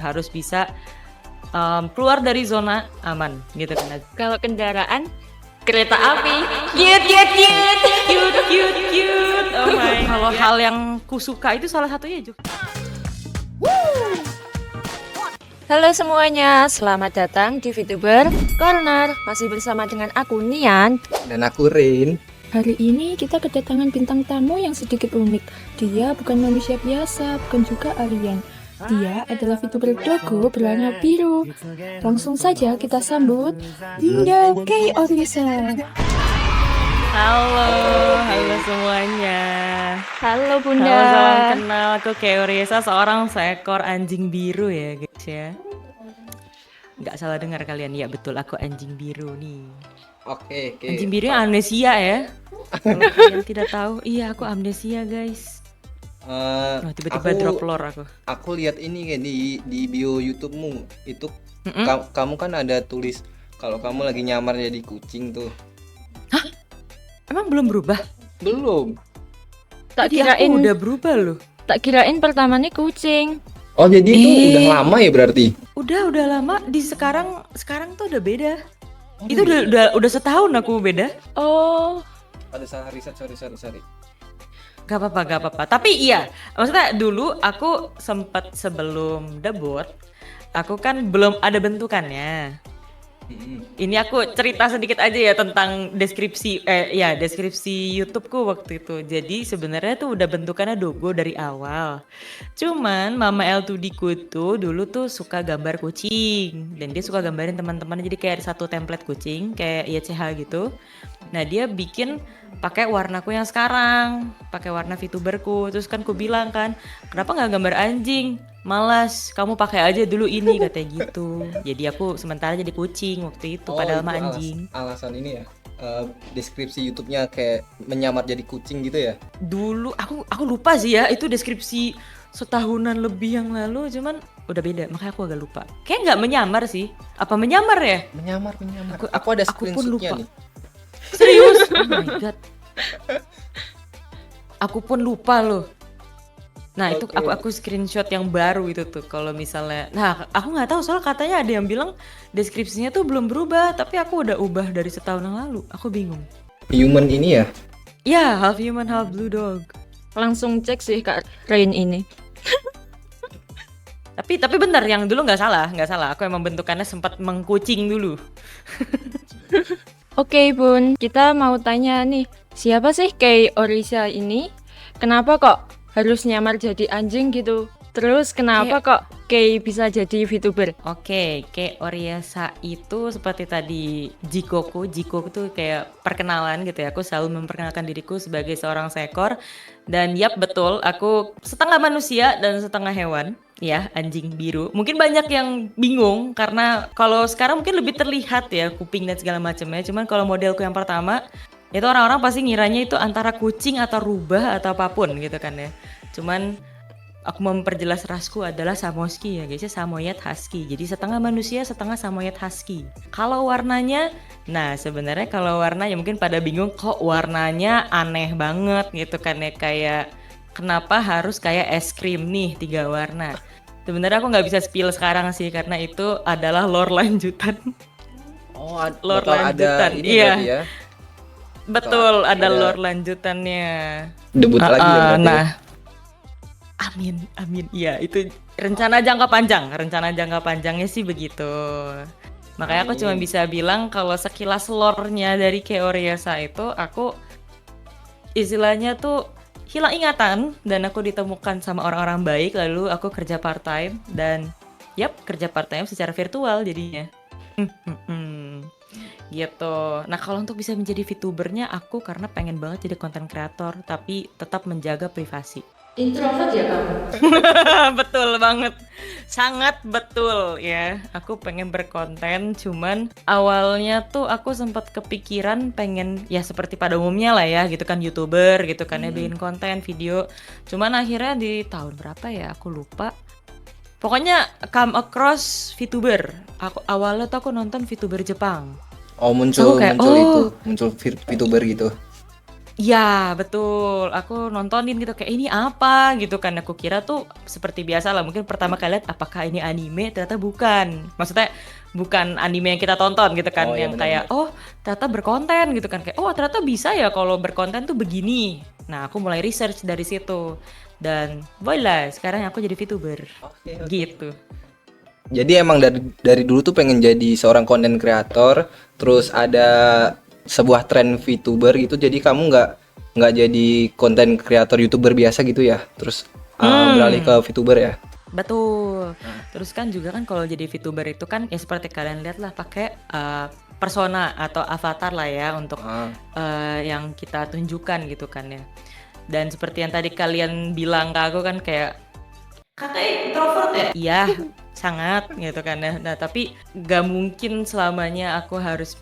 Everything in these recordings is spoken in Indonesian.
harus bisa keluar dari zona aman gitu kan. Kalau kendaraan, kereta api. Cute. Oh my. Kalau hal yang kusuka itu salah satunya juga. Halo semuanya, selamat datang di VTuber Corner. Masih bersama dengan aku Nian. Dan aku Rin. Hari ini kita kedatangan bintang tamu yang sedikit unik. Dia bukan manusia biasa, bukan juga alien. Dia adalah VTuber Dogo berwarna biru. Langsung saja kita sambut Bunda Kay Orisa. Halo semuanya. Halo Bunda. Halo, salam kenal. Aku Keoriesa, seorang seekor anjing biru ya guys ya. Nggak salah dengar kalian, ya betul aku anjing biru nih. Oke. Anjing biru yang amnesia ya. Kalau kalian tidak tahu, iya aku amnesia guys. Tiba-tiba drop lore aku. Aku lihat ini kayak di bio YouTube-mu itu kamu kan ada tulis kalau kamu lagi nyamar jadi kucing tuh. Hah? Emang belum berubah? Belum. Tak Jadi kirain aku udah berubah loh. Tak kirain pertamanya kucing. Oh jadi itu udah lama ya berarti? Udah lama. Di sekarang tuh udah beda. Itu udah setahun aku beda. Oh, Ada salah riset, sorry. Gak apa-apa. Tapi iya, maksudnya dulu aku sempat sebelum debut, aku kan belum ada bentukannya. Ini aku cerita sedikit aja ya tentang deskripsi YouTubeku waktu itu. Jadi sebenarnya tuh udah bentukannya Dogo dari awal. Cuman Mama L2D-ku tuh dulu tuh suka gambar kucing dan dia suka gambarin teman-teman, jadi kayak satu template kucing kayak YCH gitu. Nah, dia bikin pakai warnaku yang sekarang, pakai warna VTuberku. Terus kan ku bilang kan, kenapa nggak gambar anjing? Malas, kamu pakai aja dulu ini, katanya gitu. Jadi aku sementara jadi kucing waktu itu, padahal mah anjing. Alasan ini ya. Deskripsi YouTube-nya kayak menyamar jadi kucing gitu ya. Dulu aku lupa sih ya, itu deskripsi setahunan lebih yang lalu, cuman udah beda, makanya aku agak lupa. Kayak nggak menyamar sih. Apa menyamar ya? Menyamar. Aku ada aku pun screenshot-nya lupa. nih. Serius? Oh my god. Aku pun lupa loh. Nah, itu aku screenshot yang baru itu tuh. Kalau misalnya, nah aku nggak tahu soal katanya ada yang bilang deskripsinya tuh belum berubah, tapi aku udah ubah dari setahun yang lalu. Aku bingung. Human ini ya. Ya, half human, half blue dog. langsung cek sih Kak Rain ini. Tapi benar, yang dulu nggak salah. Aku emang bentukannya sempat mengkucing dulu. Oke Bun, kita mau tanya nih, siapa sih Kay Orisa ini? Kenapa kok harus nyamar jadi anjing gitu? Terus kenapa kok Kay bisa jadi VTuber? Oke, kayak Oriasa itu seperti tadi Jikoku tuh kayak perkenalan gitu ya. Aku selalu memperkenalkan diriku sebagai seorang seekor. Dan yap betul, aku setengah manusia dan setengah hewan. Ya, anjing biru. Mungkin banyak yang bingung karena kalau sekarang mungkin lebih terlihat ya kuping dan segala macamnya. Cuman kalau modelku yang pertama, itu orang-orang pasti ngiranya itu antara kucing atau rubah atau apapun gitu kan ya. Cuman aku memperjelas rasku adalah Samoski ya guys ya, Samoyed Husky. Jadi setengah manusia, setengah Samoyed Husky. Kalau warnanya, nah sebenarnya kalau warna ya mungkin pada bingung kok warnanya aneh banget gitu kan ya, kayak kenapa harus kayak es krim nih 3 warna. Sebenarnya aku nggak bisa spill sekarang sih karena itu adalah lore lanjutan. Oh, Lore bakal lanjutan, ada ini iya. berarti ya. Betul, ada ada lore lanjutannya. Debut lagi ya berarti. Nah, amin. Iya, itu rencana jangka panjangnya sih begitu. Makanya aku cuma bisa bilang kalau sekilas lore-nya dari Keoriasa itu aku istilahnya tuh hilang ingatan dan aku ditemukan sama orang-orang baik, lalu aku kerja part time dan kerja part time secara virtual jadinya. Gitu. Nah, kalau untuk bisa menjadi VTubernya aku karena pengen banget jadi content creator tapi tetap menjaga privasi. Introvert ya kamu? Betul banget, sangat betul ya. Aku pengen berkonten, cuman awalnya tuh aku sempat kepikiran pengen ya seperti pada umumnya lah ya gitu kan, YouTuber gitu kan ya, bikin konten video. Cuman akhirnya di tahun berapa ya aku lupa, pokoknya come across VTuber. Awalnya tuh aku nonton VTuber Jepang. Oh muncul kayak, muncul VTuber gitu. Iya betul, aku nontonin gitu kayak ini apa gitu kan, aku kira tuh seperti biasa lah mungkin pertama kali lihat apakah ini anime, ternyata bukan. Maksudnya bukan anime yang kita tonton gitu kan, Oh ya, yang kayak, benar-benar. oh ternyata berkonten gitu kan, kayak, oh ternyata bisa ya kalau berkonten tuh begini. Nah aku mulai research dari situ, dan voila sekarang aku jadi VTuber, Oke, oke. gitu. Jadi emang dari dulu tuh pengen jadi seorang content creator, terus ada sebuah tren VTuber gitu, jadi kamu nggak jadi content creator YouTuber biasa gitu ya, terus beralih ke Hmm. VTuber ya. Betul. Terus kan juga kan kalau jadi VTuber itu kan ya seperti kalian lihat lah pakai persona atau avatar lah ya untuk Ah, yang kita tunjukkan gitu kan ya. Dan seperti yang tadi kalian bilang ke aku kan kayak kakak introvert ya? Iya, sangat gitu kan ya. Nah, tapi gak mungkin selamanya aku harus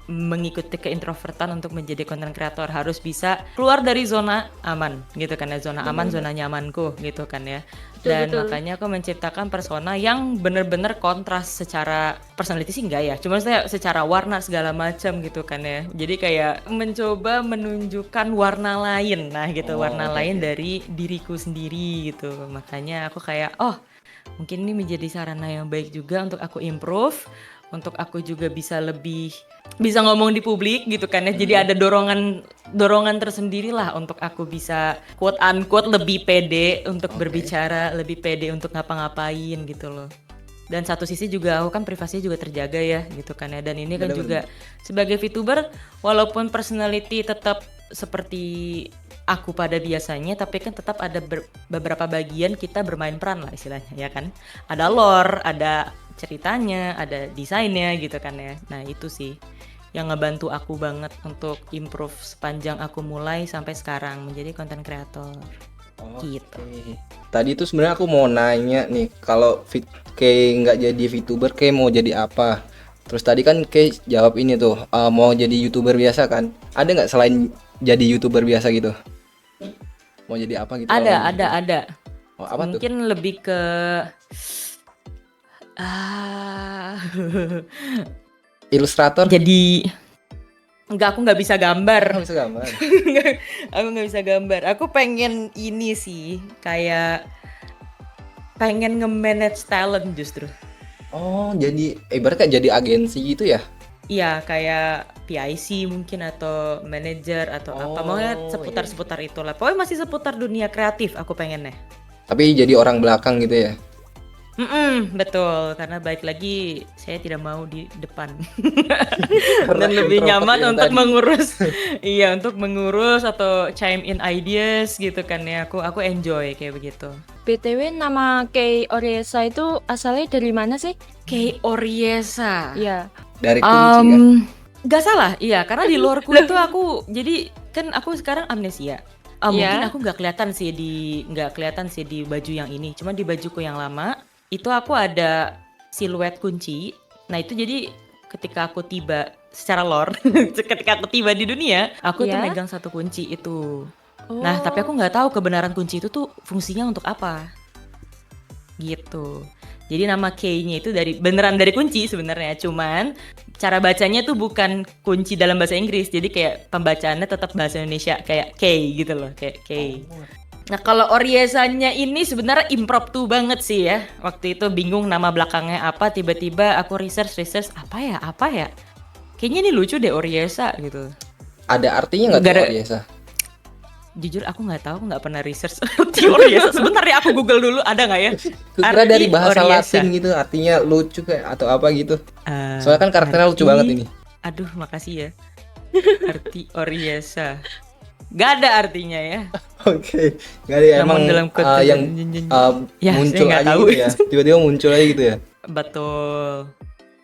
mengikuti keintrovertan untuk menjadi content creator. Harus bisa keluar dari zona aman gitu kan ya. Zona aman, benar-benar. zona nyamanku gitu kan ya. Betul, Dan betul. makanya aku menciptakan persona yang bener-bener kontras secara personality sih enggak ya. Cuma saya secara warna segala macam gitu kan ya. Jadi kayak mencoba menunjukkan warna lain. Nah gitu, Oh, warna oke, lain oke. dari diriku sendiri gitu. Makanya aku kayak, oh mungkin ini menjadi sarana yang baik juga untuk aku improve, untuk aku juga bisa lebih bisa ngomong di publik gitu kan ya. Jadi ada dorongan dorongan tersendiri lah untuk aku bisa quote unquote lebih pede untuk Oke. berbicara, lebih pede untuk ngapa-ngapain gitu loh. Dan satu sisi juga aku kan privasinya juga terjaga ya gitu kan ya. Dan ini kan juga Benar-benar. sebagai VTuber walaupun personality tetap seperti aku pada biasanya, tapi kan tetap ada beberapa bagian kita bermain peran lah istilahnya ya kan. Ada lore, ada ceritanya, ada desainnya gitu kan ya. Nah itu sih yang ngebantu aku banget untuk improve sepanjang aku mulai sampai sekarang menjadi content creator gitu. Oke. Tadi tuh sebenarnya aku mau nanya nih, kalau kayak nggak jadi VTuber, kayak mau jadi apa? Terus tadi kan kayak jawab ini tuh, mau jadi YouTuber biasa kan? Ada nggak selain jadi YouTuber biasa gitu? Mau jadi apa gitu kalau Ada, nggak ada, YouTuber? ada. Oh, apa tuh? Mungkin lebih ke ah Ilustrator? jadi enggak, aku nggak bisa gambar. Nggak bisa gambar. Aku nggak bisa gambar. Aku pengen ini sih, kayak pengen nge-manage talent justru. Oh, jadi ibaratnya kayak jadi agensi gitu ya? Iya, kayak PIC mungkin atau manager atau apa. Maunya Oh, iya. seputar-seputar itulah. Pokoknya masih seputar dunia kreatif aku pengennya. Tapi jadi orang belakang gitu ya? Betul. Karena balik lagi saya tidak mau di depan. Karena Dan lebih introvert nyaman yang untuk tadi. mengurus. Iya, untuk mengurus atau chime in ideas gitu kan ya. Aku enjoy kayak begitu. BTW nama Kei Oriesa itu asalnya dari mana sih? Kei Oriesa. Iya. Dari kunci ya? Gak salah, iya karena di luarku itu aku jadi kan aku sekarang amnesia. Mungkin Iya. aku nggak kelihatan sih di baju yang ini. Cuma di bajuku yang lama itu aku ada siluet kunci. Nah itu jadi ketika aku tiba secara lore, ketika aku tiba di dunia, aku tuh Iya. megang satu kunci itu. Nah tapi aku Oh. nggak tahu kebenaran kunci itu tuh fungsinya untuk apa. Gitu. Jadi nama K-nya itu beneran dari kunci sebenarnya, cuman cara bacanya tuh bukan kunci dalam bahasa Inggris. Jadi kayak pembacaannya tetap bahasa Indonesia kayak K gitu loh, kayak K. Nah, kalau Oriesanya ini sebenarnya impromptu banget sih ya. Waktu itu bingung nama belakangnya apa, tiba-tiba aku research apa ya? Kayaknya ini lucu deh Oriesa gitu. Ada artinya nggak tuh Gara- Oriesa? Jujur aku nggak tahu, aku nggak pernah research arti Oriesa. Sebentar ya aku Google dulu, ada nggak ya? Kira Arti dari bahasa Oriesa. Latin gitu, artinya lucu kayak atau apa gitu. Ah, Soalnya kan karakternya lucu arti- banget ini. Aduh, makasih ya. Arti Oriesa. Gak ada artinya ya. Oke, nggak ada ya, Namun emang dalam konteks yang Ya, saya muncul nggak aja tahu. gitu ya. Tiba-tiba muncul aja gitu ya. Betul.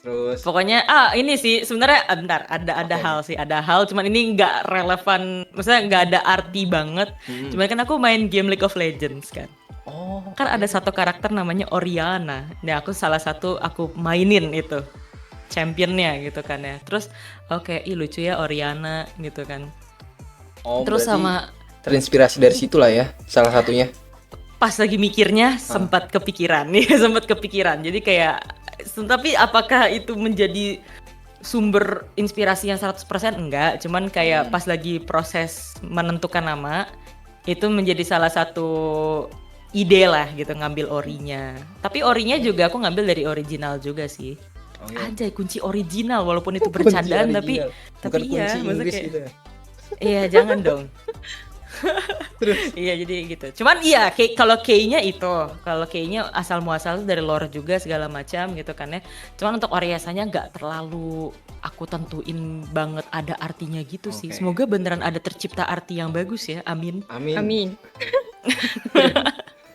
Terus Pokoknya ini sih sebenarnya bentar ada Oke. hal sih, ada hal cuman ini nggak relevan, maksudnya nggak ada arti banget. Cuman kan aku main game League of Legends kan. oh, Kan ada satu karakter namanya Oriana. Nah, aku salah satu aku mainin itu. Championnya gitu kan ya. Terus oke, lucu ya Oriana gitu kan. oh, Terus berarti sama terinspirasi dari situ lah ya, salah satunya. pas lagi mikirnya sempat kepikiran nih, sempat kepikiran. Jadi kayak tapi apakah itu menjadi sumber inspirasi yang 100% enggak, cuman kayak pas lagi proses menentukan nama itu menjadi salah satu ide lah gitu ngambil orinya. Tapi orinya juga aku ngambil dari original juga sih. Oh, iya. Anjay, kunci original walaupun itu Kunci bercandaan original. Bukan tapi iya kunci maksudnya Inggris kayak gitu ya. iya jangan dong. Iya jadi gitu. Cuman iya kalau K-nya asal muasal dari lore juga segala macam gitu kan ya. Cuman untuk Oriasanya nggak terlalu aku tentuin banget ada artinya gitu sih. Oke. Semoga beneran ada tercipta arti yang bagus ya. Amin. Amin. Amin.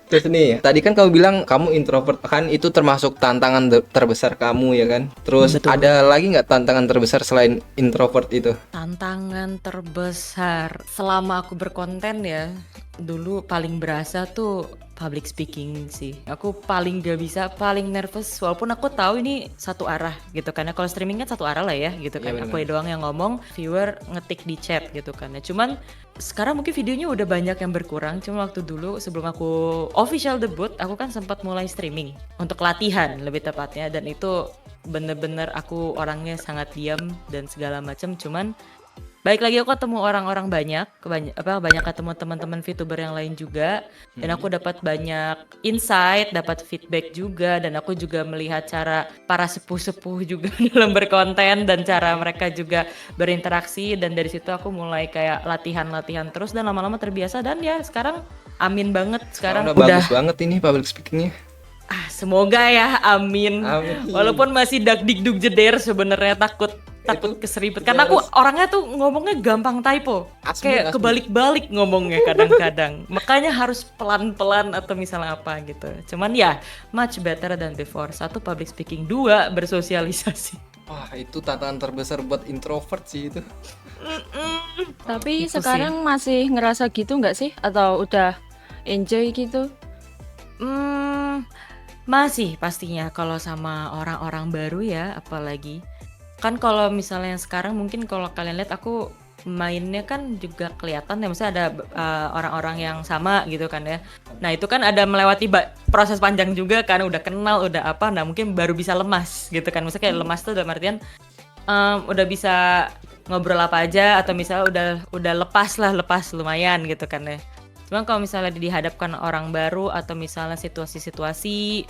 Terus nih, tadi kan kamu bilang kamu introvert, kan itu termasuk tantangan terbesar kamu ya kan? Terus Betul. ada lagi nggak tantangan terbesar selain introvert itu? Tantangan terbesar selama aku berkonten ya, dulu paling berasa tuh public speaking sih. Aku paling gak bisa, paling nervous walaupun aku tahu ini satu arah gitu kan ya. Kalau streaming kan satu arah lah ya gitu kan. Iya, Aku doang yang ngomong, viewer ngetik di chat gitu kan ya. Cuman sekarang mungkin videonya udah banyak yang berkurang. Cuma waktu dulu sebelum aku official debut, aku kan sempat mulai streaming untuk latihan lebih tepatnya, dan itu bener-bener aku orangnya sangat diam dan segala macam. Cuman baik lagi aku ketemu orang-orang banyak ketemu teman-teman VTuber yang lain juga, dan aku dapat banyak insight, dapat feedback juga, dan aku juga melihat cara para sepuh-sepuh juga dalam berkonten dan cara mereka juga berinteraksi, dan dari situ aku mulai kayak latihan terus dan lama-lama terbiasa, dan ya sekarang amin banget sekarang Udah bagus banget ini public speakingnya. semoga ya amin. Amin. Walaupun masih dakdikduk jeder sebenarnya, takut keseribet karena aku orangnya tuh ngomongnya gampang typo, kayak kebalik-balik ngomongnya kadang-kadang. Makanya harus pelan-pelan atau misalnya apa gitu. Cuman ya much better than before. 1, public speaking, 2, bersosialisasi. Wah, itu tantangan terbesar buat introvert sih itu. Tapi Itu sekarang masih ngerasa gitu nggak sih? Atau udah enjoy gitu? Masih pastinya kalau sama orang-orang baru ya, apalagi kan kalau misalnya yang sekarang mungkin kalau kalian lihat aku mainnya kan juga kelihatan ya, misalnya ada orang-orang yang sama gitu kan ya. Nah itu kan ada melewati proses panjang juga kan, udah kenal udah apa, nah mungkin baru bisa lemas gitu kan. Maksudnya kayak lemas tuh dalam artian udah bisa ngobrol apa aja, atau misalnya udah lepas lumayan gitu kan ya. Cuman kalau misalnya dihadapkan orang baru atau misalnya situasi-situasi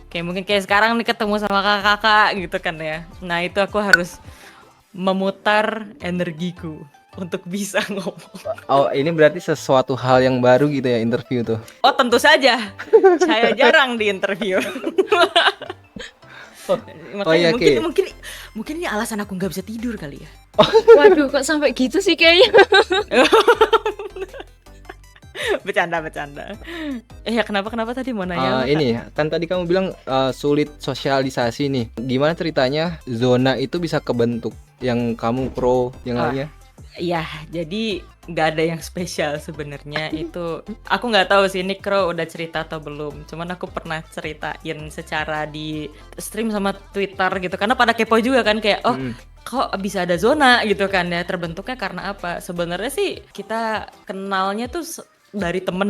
kayak mungkin kayak sekarang nih ketemu sama kakak-kakak gitu kan ya. Nah itu aku harus memutar energiku untuk bisa ngomong. Oh, ini berarti sesuatu hal yang baru gitu ya interview tuh. Oh tentu saja, saya jarang di interview. Makanya iya, mungkin ini alasan aku nggak bisa tidur kali ya. Waduh, kok sampai gitu sih kayaknya. Bercanda. Ya kenapa tadi mau nanya? Ini kan tadi kamu bilang sulit sosialisasi nih. Gimana ceritanya zona itu bisa kebentuk? Yang kamu pro, yang lainnya? Iya, jadi nggak ada yang spesial sebenarnya. Itu aku nggak tahu sih Nikro udah cerita atau belum. Cuman aku pernah ceritain secara di stream sama Twitter gitu. Karena pada kepo juga kan kayak kok bisa ada zona gitu kan ya. Terbentuknya karena apa? Sebenarnya sih kita kenalnya tuh dari temen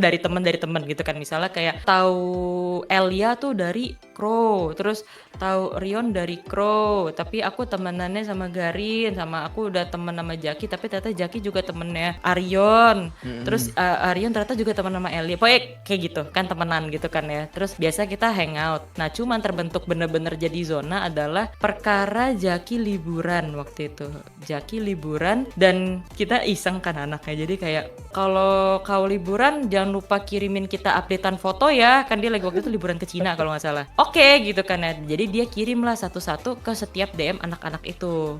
gitu kan. Misalnya kayak tahu Elia tuh dari Crow, terus tahu Rion dari Crow, tapi aku temenannya sama Garin, sama aku udah temen sama Jaki, tapi ternyata Jaki juga temennya Arion, terus Arion ternyata juga temen sama Elia, pokoknya kayak gitu kan, temenan gitu kan ya. Terus biasa kita hangout. Nah cuman terbentuk bener-bener jadi zona adalah perkara Jaki liburan waktu itu. Jaki liburan dan kita iseng kan anaknya, jadi kayak kalau kau liburan jangan lupa kirimin kita updatean foto ya, kan dia lagi waktu itu liburan ke Cina kalau nggak salah. Oke gitu kan ya, jadi dia kirim lah satu-satu ke setiap DM anak-anak itu.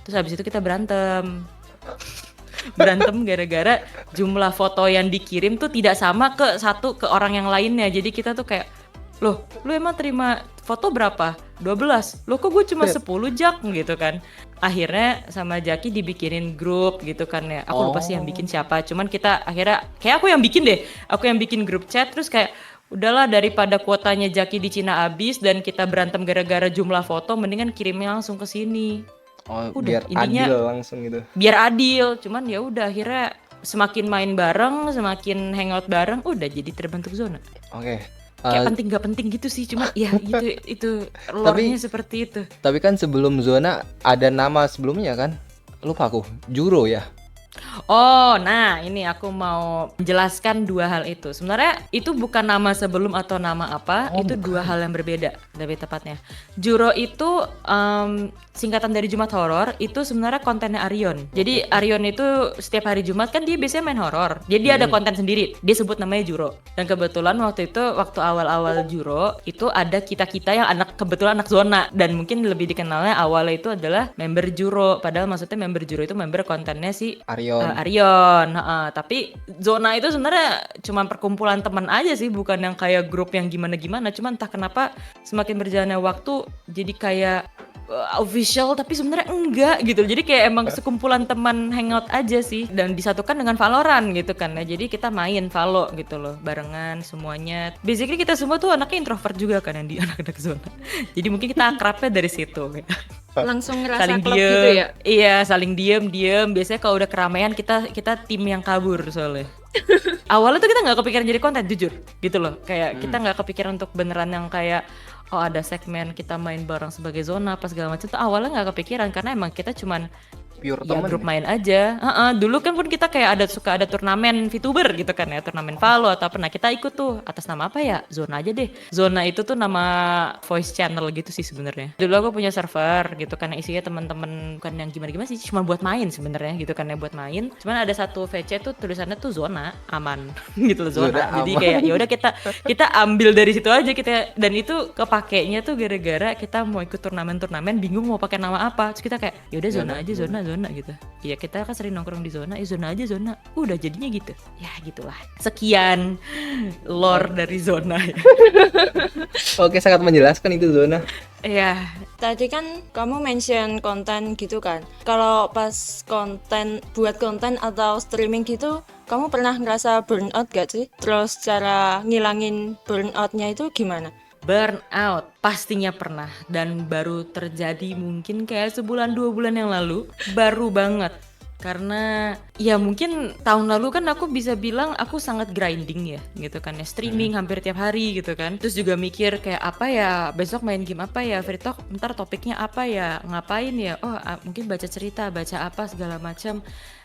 Terus habis itu kita berantem gara-gara jumlah foto yang dikirim tuh tidak sama ke orang yang lainnya. Jadi kita tuh kayak, loh lu emang terima foto berapa? 12. Loh kok gue cuma 10 Jak gitu kan. Akhirnya sama Jaki dibikinin grup gitu kan ya. Aku lupa sih yang bikin siapa, cuman kita akhirnya kayak aku yang bikin grup chat. Terus kayak udahlah, daripada kuotanya Jaki di Cina habis dan kita berantem gara-gara jumlah foto, mendingan kirimnya langsung ke sini. Biar intinya adil langsung gitu. Biar adil, cuman ya udah akhirnya semakin main bareng, semakin hangout bareng, udah jadi terbentuk zona. Oke. Eh, Kayak penting gak penting gitu sih, cuma ya itu lore-nya seperti itu. tapi kan sebelum zona ada nama sebelumnya kan? Lupa aku. Juro ya. Oh, nah ini aku mau menjelaskan dua hal itu. Sebenarnya itu bukan nama sebelum atau nama apa, itu dua hal yang berbeda lebih tepatnya. Juro itu singkatan dari Jumat Horor, itu sebenarnya kontennya Arion. Jadi Arion itu setiap hari Jumat kan dia biasanya main horor. Jadi dia ada konten sendiri, dia sebut namanya Juro. Dan kebetulan waktu awal-awal Juro itu ada kita-kita yang kebetulan anak zona, dan mungkin lebih dikenalnya awalnya itu adalah member Juro. Padahal maksudnya member Juro itu member kontennya si Arion. Arion, tapi zona itu sebenarnya cuma perkumpulan teman aja sih, bukan yang kayak grup yang gimana-gimana. Cuma entah kenapa semakin berjalannya waktu jadi kayak official, tapi sebenarnya enggak gitu. Jadi kayak emang sekumpulan teman hangout aja sih, dan disatukan dengan Valorant gitu kan ya. Jadi kita main Valo gitu loh, barengan semuanya. Basically kita semua tuh anaknya introvert juga kan, yang di anak-anak zona. Jadi mungkin kita akrabnya dari situ. Langsung ngerasa Saling klub diem, gitu ya. iya saling diem. Biasanya kalau udah keramaian kita tim yang kabur soalnya. Awalnya tuh kita nggak kepikiran jadi konten, jujur gitu loh. Kayak kita nggak kepikiran untuk beneran yang kayak oh ada segmen kita main bareng sebagai zona apa segala macam. Tuh awalnya nggak kepikiran karena emang kita cuman Pure ya temen. grup main aja. Dulu kan pun kita kayak suka ada turnamen VTuber gitu kan ya, turnamen Valo atau apa. Nah kita ikut tuh atas nama apa ya? Zona aja deh. Zona itu tuh nama voice channel gitu sih sebenarnya. Dulu aku punya server gitu kan, isinya teman-teman bukan yang gimana-gimana sih, cuma buat main sebenarnya gitu kan ya, buat main. Cuman ada satu VC tuh tulisannya tuh zona aman gitu loh, zona. Zona Jadi aman. kayak ya udah kita ambil dari situ aja kita, dan itu kepakainya tuh gara-gara kita mau ikut turnamen bingung mau pakai nama apa. Terus kita kayak ya udah zona aja, zona gitu. Iya kita kan sering nongkrong di zona, zona aja zona. Udah jadinya gitu. Ya gitulah. Sekian lore dari zona. Oke, sangat menjelaskan itu zona. Iya. Tadi kan kamu mention konten gitu kan. Kalau pas buat konten atau streaming gitu, kamu pernah ngerasa burnout gak sih? Terus cara ngilangin burnoutnya itu gimana? Burnout pastinya pernah, dan baru terjadi mungkin kayak sebulan 2 bulan yang lalu, baru banget. Karena ya mungkin tahun lalu kan aku bisa bilang aku sangat grinding ya gitu kan ya, streaming hampir tiap hari gitu kan. Terus juga mikir kayak apa ya, besok main game apa ya, free talk ntar topiknya apa ya, ngapain ya, mungkin baca cerita, baca apa segala macam.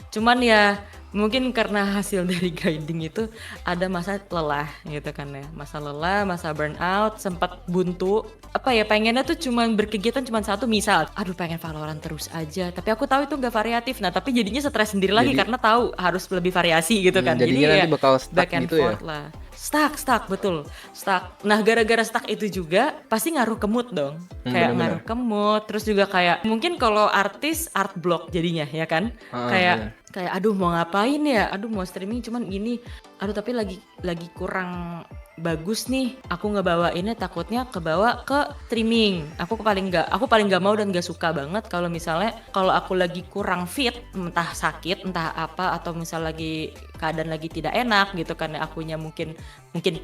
Cuman ya mungkin karena hasil dari grinding itu ada masa lelah gitu kan ya, masa lelah, masa burnout, sempat buntu. Apa ya, pengennya tuh cuman berkegiatan cuman satu, misal aduh pengen Valorant terus aja, tapi aku tahu itu nggak variatif. Nah tapi jadinya stres sendiri lagi karena tahu harus lebih variasi gitu kan. Jadinya Jadi nanti bakal stuck back and gitu ya? forth lah. Stuck, betul. Stuck. Nah, gara-gara stuck itu juga pasti ngaruh ke mood dong. Kayak bener-bener. ngaruh ke mood, terus juga kayak mungkin kalau artis art block jadinya ya kan. Kayak aduh mau ngapain ya? Aduh mau streaming cuman gini. Aduh tapi lagi kurang bagus nih, aku ngebawainnya takutnya kebawa ke streaming. Aku paling nggak mau dan nggak suka banget kalau misalnya kalau aku lagi kurang fit, entah sakit entah apa, atau misal lagi keadaan lagi tidak enak gitu kan, akunya mungkin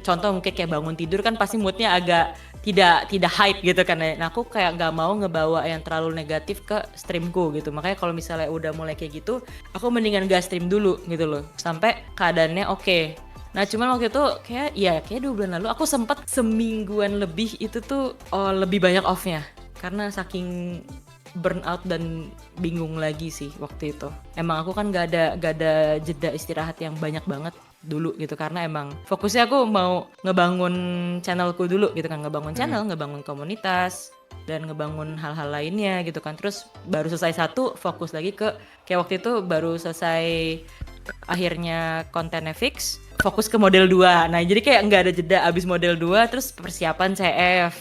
contoh mungkin kayak bangun tidur kan pasti moodnya agak tidak hype gitu kan. Nah aku kayak nggak mau ngebawa yang terlalu negatif ke streamku gitu. Makanya kalau misalnya udah mulai kayak gitu, aku mendingan gak stream dulu gitu loh sampai keadaannya oke. Nah cuman waktu itu kayak 2 bulan lalu aku sempat semingguan lebih itu tuh lebih banyak off-nya karena saking burnout dan bingung lagi sih waktu itu. Emang aku kan gak ada jeda istirahat yang banyak banget dulu gitu, karena emang fokusnya aku mau ngebangun channelku dulu gitu kan, ngebangun channel, ngebangun komunitas dan ngebangun hal-hal lainnya gitu kan. Terus baru selesai satu, fokus lagi kayak waktu itu baru selesai akhirnya kontennya fix, fokus ke model 2. Nah jadi kayak nggak ada jeda, abis model 2 terus persiapan CF,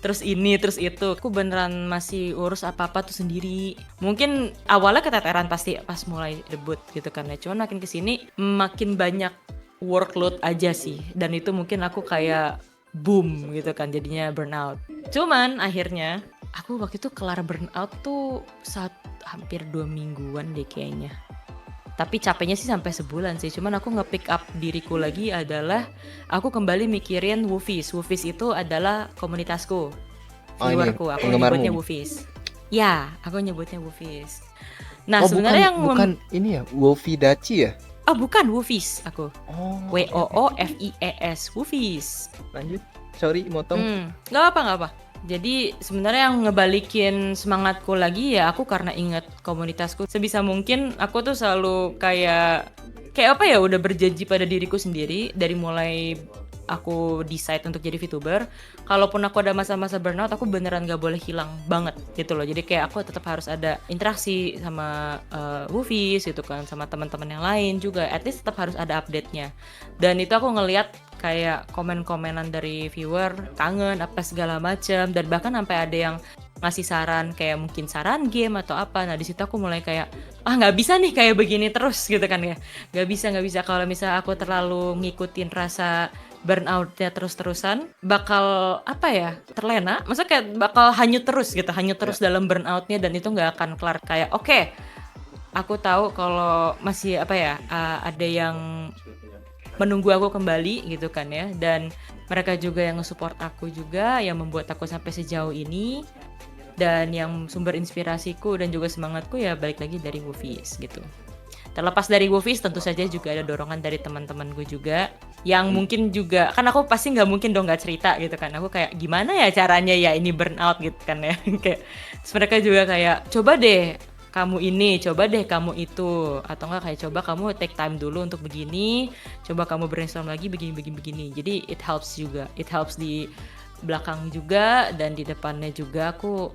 terus ini terus itu. Aku beneran masih urus apa-apa tuh sendiri. Mungkin awalnya keteteran pasti pas mulai debut gitu kan ya, cuman makin kesini makin banyak workload aja sih, dan itu mungkin aku kayak boom gitu kan jadinya burnout. Cuman akhirnya aku waktu itu kelar burnout tuh hampir 2 mingguan deh kayaknya. Tapi capeknya sih sampai sebulan sih. Cuman aku nge-pick up diriku lagi adalah aku kembali mikirin Woofies. Woofies itu adalah komunitasku, viewerku. Aku nyebutnya Woofies. Ya, aku nyebutnya Woofies. Nah sebenarnya bukan ini ya, Wofi Daci ya? bukan, Woofies aku. Oh, WOOFIES, Woofies. lanjut. Sorry, motong. Nggak apa. Jadi sebenarnya yang ngebalikin semangatku lagi ya aku karena ingat komunitasku. Sebisa mungkin aku tuh selalu kayak apa ya, udah berjanji pada diriku sendiri dari mulai aku decide untuk jadi VTuber. Kalaupun aku ada masa-masa burnout, aku beneran gak boleh hilang banget gitu loh. Jadi kayak aku tetap harus ada interaksi sama Woofies gitu kan, sama teman-teman yang lain juga. At least tetap harus ada update-nya. Dan itu aku ngelihat kayak komen-komenan dari viewer, kangen apa segala macam, dan bahkan sampai ada yang ngasih saran kayak mungkin saran game atau apa. Nah di situ aku mulai kayak nggak bisa nih kayak begini terus gitu kan ya, nggak bisa kalau misalnya aku terlalu ngikutin rasa burnoutnya terus-terusan bakal apa ya, terlena, maksudnya kayak bakal hanyut terus dalam burnoutnya, dan itu nggak akan kelar. Kayak oke, aku tahu kalau masih apa ya, ada yang menunggu aku kembali gitu kan ya, dan mereka juga yang nge-support aku juga, yang membuat aku sampai sejauh ini, dan yang sumber inspirasiku dan juga semangatku ya balik lagi dari Woofies gitu. Terlepas dari Woofies tentu saja juga ada dorongan dari teman-teman gue juga, yang mungkin juga kan aku pasti nggak mungkin dong nggak cerita gitu kan, aku kayak gimana ya caranya ya ini burnout gitu kan ya. Kayak terus mereka juga kayak coba deh kamu ini, coba deh kamu itu, atau enggak kayak coba kamu take time dulu untuk begini, coba kamu brainstorm lagi begini. Jadi it helps juga, it helps di belakang juga dan di depannya juga. Aku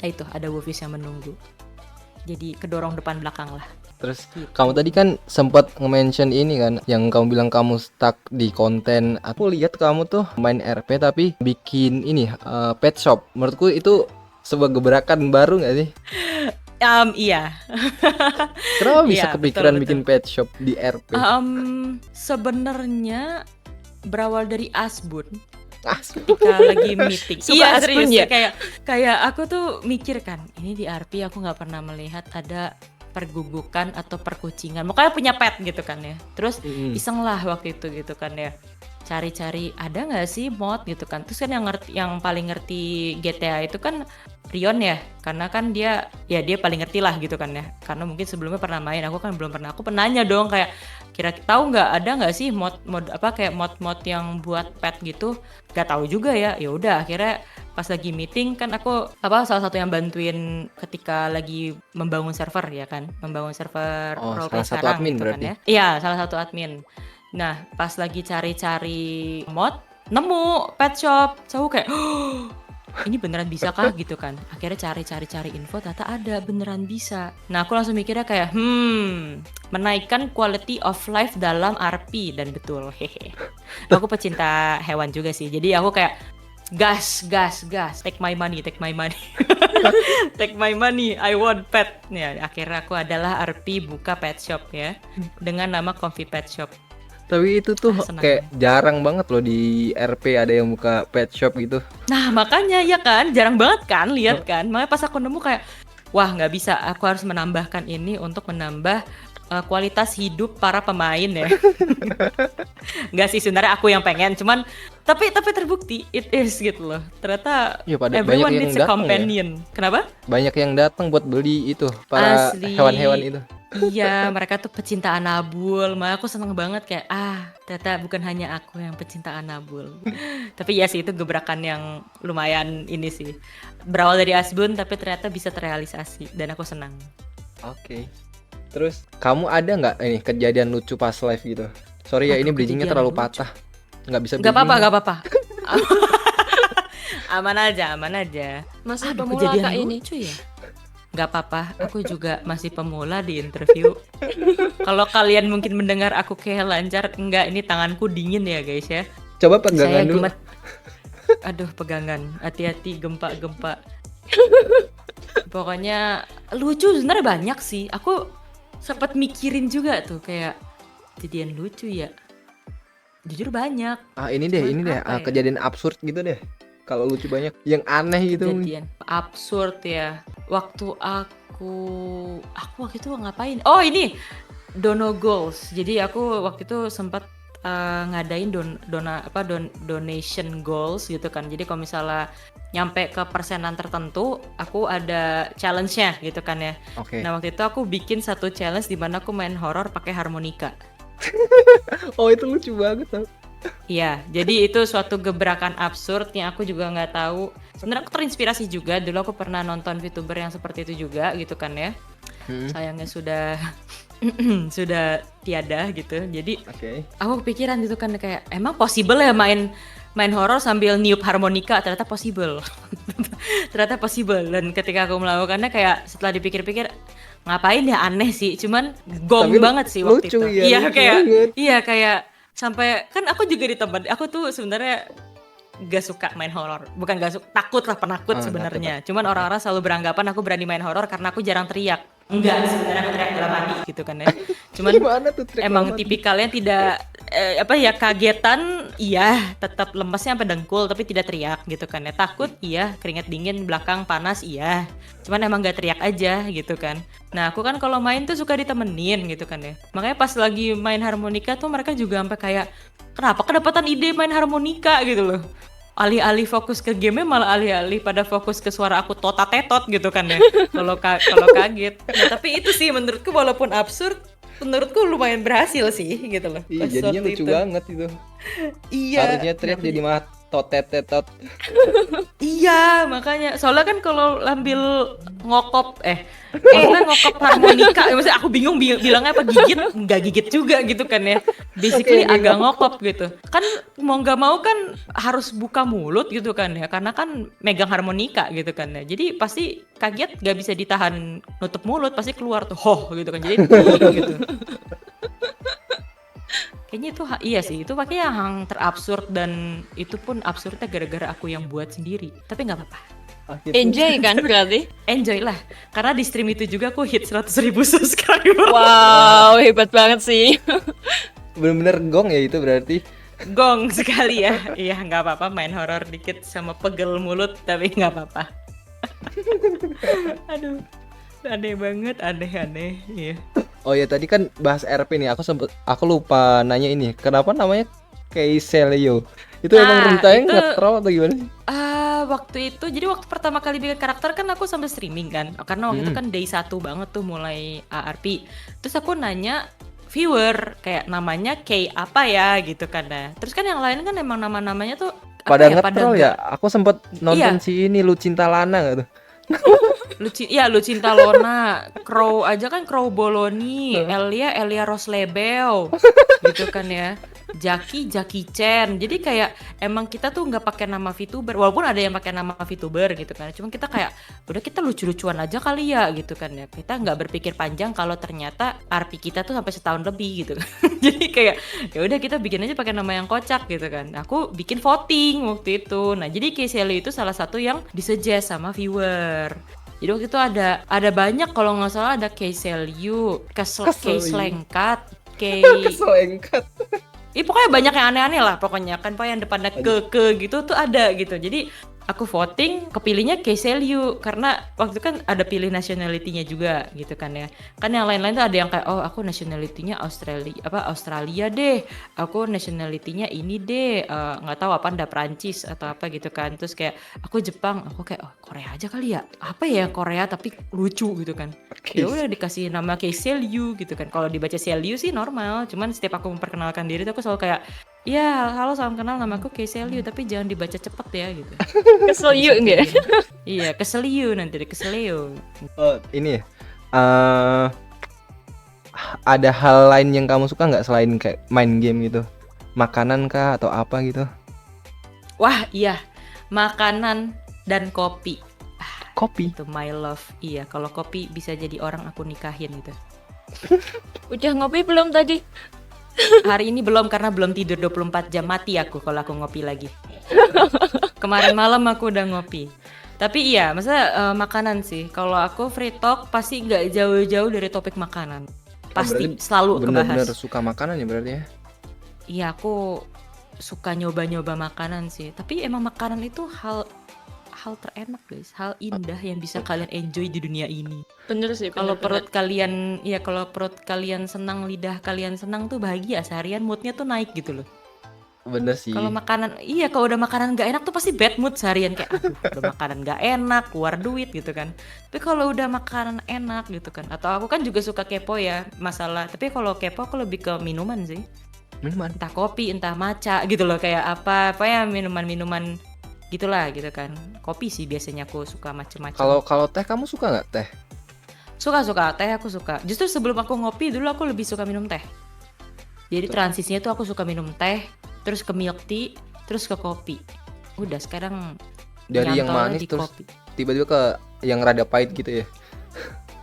itu ada Woofies yang menunggu, jadi kedorong depan belakang lah. Terus kamu tadi kan sempat nge-mention ini kan, yang kamu bilang kamu stuck di konten. Aku lihat kamu tuh main RP tapi bikin ini pet shop. Menurutku itu sebuah gebrakan baru nggak sih? Iya. Kenapa bisa Iya, kepikiran betul. bikin pet shop di RP? Sebenarnya berawal dari Asbun Ah, ketika lagi meeting. Suka Iya Asbun serius, ya? kayak aku tuh mikir kan, ini di RP aku nggak pernah melihat ada pergugukan atau perkucingan. Makanya punya pet gitu kan ya. Terus iseng lah waktu itu gitu kan ya. Cari-cari ada nggak sih mod gitu kan. Terus kan yang paling ngerti GTA itu kan Rion ya, karena kan dia paling ngerti lah gitu kan ya. Karena mungkin sebelumnya pernah main, aku kan belum pernah. Aku penanya dong kayak kira-kira tahu nggak ada nggak sih mod apa kayak mod yang buat pet gitu. Gak tahu juga ya. Ya udah akhirnya pas lagi meeting kan aku salah satu yang bantuin ketika lagi membangun server ya kan, membangun server roleplay salah satu sekarang admin gitu berarti. kan ya. Iya, salah satu admin. Nah, pas lagi cari-cari mod, nemu pet shop. So aku kayak, ini beneran bisa kah gitu kan. Akhirnya cari info, ternyata ada, beneran bisa. Nah, aku langsung mikirnya kayak, menaikkan quality of life dalam RP. Dan betul, hehe. Aku pecinta hewan juga sih. Jadi aku kayak, gas, take my money. Take my money, I want pet. Ya, akhirnya aku adalah RP buka pet shop ya, dengan nama Comfy Pet Shop. Tapi itu tuh Senang. kayak jarang banget loh di RP ada yang buka pet shop gitu. Nah makanya ya kan, jarang banget kan, lihat kan. Makanya pas aku nemu kayak, wah nggak bisa, aku harus menambahkan ini untuk menambah kualitas hidup para pemain ya. Nggak sih, sebenarnya aku yang pengen, cuman tapi terbukti it is gitu loh. Ternyata Ya, pada everyone banyak yang needs a datang ya. companion. Kenapa? Banyak yang datang buat beli itu para Asli. hewan-hewan itu. Iya, mereka tuh pecinta Anabul. Makanya aku seneng banget kayak, ternyata bukan hanya aku yang pecinta Anabul. Tapi ya sih, itu gebrakan yang lumayan ini sih. Berawal dari Asbun, tapi ternyata bisa terrealisasi. Dan aku senang. Oke. Terus kamu ada nggak ini kejadian lucu pas live gitu? Sorry ya, Aduh, ini bridgingnya kejadian terlalu lucu. patah. Nggak bisa Gak bridging. apa-apa. Aman aja. Masih Aduh, pemula kejadian kak ini. lucu ya. Gak apa-apa, aku juga masih pemula di interview. Kalau kalian mungkin mendengar aku kayak lancar, enggak, ini tanganku dingin ya guys ya. Coba pegangan dulu. Aduh, pegangan. Hati-hati gempa. Pokoknya lucu sebenarnya banyak sih. Aku sempat mikirin juga tuh kayak kejadian lucu ya. Jujur banyak. Ini deh, apa ya? kejadian absurd gitu deh. Kalau lucu banyak, yang aneh gitu. Kejadian absurd ya. Waktu aku waktu itu ngapain? Oh ini Dono Goals. Jadi aku waktu itu sempat ngadain donation goals gitu kan. Jadi kalau misalnya nyampe ke persenan tertentu, aku ada challenge-nya gitu kan ya. Oke. Nah waktu itu aku bikin satu challenge di mana aku main horor pakai harmonika. Oh itu lucu banget tau. Iya, jadi itu suatu gebrakan absurd yang aku juga nggak tahu. Sebenarnya aku terinspirasi juga. Dulu aku pernah nonton VTuber yang seperti itu juga gitu kan ya. Sayangnya sudah sudah tiada gitu. Jadi Oke. aku kepikiran gitu kan kayak emang possible ya main horor sambil niup harmonika. Ternyata possible. Ternyata possible. Dan ketika aku melakukannya kayak setelah dipikir-pikir ngapain ya, aneh sih. Cuman gong Tapi banget sih waktu lucu itu. ya, Iya lucu kayak banget. iya kayak sampai kan aku juga di tempat aku tuh sebenarnya gak suka main horor, bukan gak suka, takut lah, penakut sebenarnya. Cuman orang-orang selalu beranggapan aku berani main horor karena aku jarang teriak. Enggak, sebenarnya aku teriak dalam hati gitu kan ya. Cuman Gimana tuh teriak emang dalam hati? tipikalnya tidak kagetan, iya, tetap lemesnya sampai dengkul tapi tidak teriak gitu kan ya. Takut, iya, keringat dingin, belakang panas, iya. Cuman emang gak teriak aja gitu kan. Nah aku kan kalau main tuh suka ditemenin gitu kan ya. Makanya pas lagi main harmonika tuh mereka juga sampai kayak kenapa kedapatan ide main harmonika gitu loh. Alih-alih fokus ke game malah alih-alih pada fokus ke suara aku tota-tetot gitu kan ya. Kalau kaget. Nah, tapi itu sih menurutku walaupun absurd, menurutku lumayan berhasil sih gitu loh. Iya, pas jadinya waktu lucu itu. banget itu. Iya. Harusnya teriak jadi malah totet-tetot. Iya, makanya soalnya kan kalau ambil maksudnya ngokop harmonika, ya maksudnya aku bingung bilangnya apa gigit, nggak gigit juga gitu kan ya. Basically Oke, agak ngokop gitu. Kan mau nggak mau kan harus buka mulut gitu kan ya, karena kan megang harmonika gitu kan ya. Jadi pasti kaget nggak bisa ditahan nutup mulut, pasti keluar tuh hoh gitu kan. Jadi gitu. Kayaknya itu iya sih, itu pakai yang terabsurd dan itu pun absurdnya gara-gara aku yang buat sendiri. Tapi nggak apa-apa. Akhirnya Enjoy kan berarti? Enjoy lah, karena di stream itu juga aku hit 100.000 subscriber. Wow, hebat banget sih. bener-bener gong ya itu berarti. Gong sekali ya. Iya nggak apa-apa main horor dikit sama pegel mulut, tapi nggak apa-apa. Aduh, aneh banget, aneh-aneh. Iya. Oh ya tadi kan bahas RP nih, aku lupa nanya ini. Kenapa namanya Keiselio? Itu emang Nah, runtanya itu- ngetro atau gimana sih? Jadi waktu pertama kali bikin karakter kan aku sambil streaming kan. Karena waktu itu kan day 1 banget tuh mulai ARP. Terus aku nanya viewer kayak namanya K apa ya gitu kan. Nah, terus kan yang lain kan emang nama-namanya tuh apa Pada ya, ngetrol ya. Aku sempet nonton Iya. si ini Lucinta Lana gak tuh? Lucinta Lona, Crow aja kan Crow Boloni, Elia Roslebel, gitu kan ya. Jackie Chan. Jadi kayak emang kita tuh nggak pakai nama VTuber, walaupun ada yang pakai nama VTuber gitu kan. Cuma kita kayak udah kita lucu-lucuan aja kali ya gitu kan ya. Kita nggak berpikir panjang kalau ternyata RP kita tuh sampai setahun lebih gitu. Jadi kayak ya udah kita bikin aja pakai nama yang kocak gitu kan. Nah, aku bikin voting waktu itu. Nah, jadi Keiselio itu salah satu yang disuggest sama viewer. Jadi waktu itu ada banyak, kalau nggak salah ada Keiselio, Keislengkat, Keselengkat. pokoknya banyak yang aneh-aneh lah pokoknya kan, pokoknya yang depannya ke gitu tuh ada gitu. Jadi aku voting, kepilihnya Keiselio karena waktu itu kan ada pilih nationality-nya juga gitu kan ya. Kan yang lain-lain tuh ada yang kayak aku nationality-nya Australia deh. Aku nationality-nya ini deh, nggak tahu apa ndak Prancis atau apa gitu kan. Terus kayak aku Jepang, aku kayak Korea aja kali ya. Apa ya Korea tapi lucu gitu kan. Ya udah dikasih nama Keiselio gitu kan. Kalau dibaca Selio sih normal, cuman setiap aku memperkenalkan diri tuh aku selalu kayak ya, halo salam kenal, namaku Keiselio, tapi jangan dibaca cepet ya gitu. Kesel yuk nggak? Iya, Keselio nanti deh, Keselio. Oh ini ya. Ada hal lain yang kamu suka nggak selain kayak main game gitu? Makanan kah atau apa gitu? Wah, iya. Makanan dan kopi. Kopi. Itu my love. Iya, kalau kopi bisa jadi orang aku nikahin gitu. Udah ngopi belum tadi? Hari ini belum karena belum tidur 24 jam, mati aku kalau aku ngopi lagi. Kemarin malam aku udah ngopi. Tapi iya, maksudnya makanan sih. Kalau aku free talk pasti nggak jauh-jauh dari topik makanan. Pasti berarti selalu Bener-bener kebahas. suka makanan ya berarti ya? Iya, aku suka nyoba-nyoba makanan sih. Tapi emang makanan itu hal hal terenak guys, hal indah yang bisa kalian enjoy di dunia ini. Bener sih, Kalau bener-bener. kalau perut kalian senang, lidah kalian senang tuh bahagia seharian, moodnya tuh naik gitu loh. Bener sih. Kalau udah makanan nggak enak tuh pasti bad mood seharian, kayak aduh udah makanan nggak enak, keluar duit gitu kan. Tapi kalau udah makanan enak gitu kan, atau aku kan juga suka kepo ya masalah. Tapi kalau kepo aku lebih ke minuman sih, Minuman. entah kopi, entah matcha gitu loh, kayak apa ya minuman-minuman gitulah gitu kan. Kopi sih biasanya aku suka macem-macem. Kalau teh kamu suka nggak teh? Suka teh aku suka. Justru sebelum aku ngopi dulu aku lebih suka minum teh. Jadi transisinya tuh aku suka minum teh, terus ke milk tea, terus ke kopi. Udah sekarang Dari yang nyantolnya manis di terus kopi. tiba-tiba ke yang rada pahit gitu ya.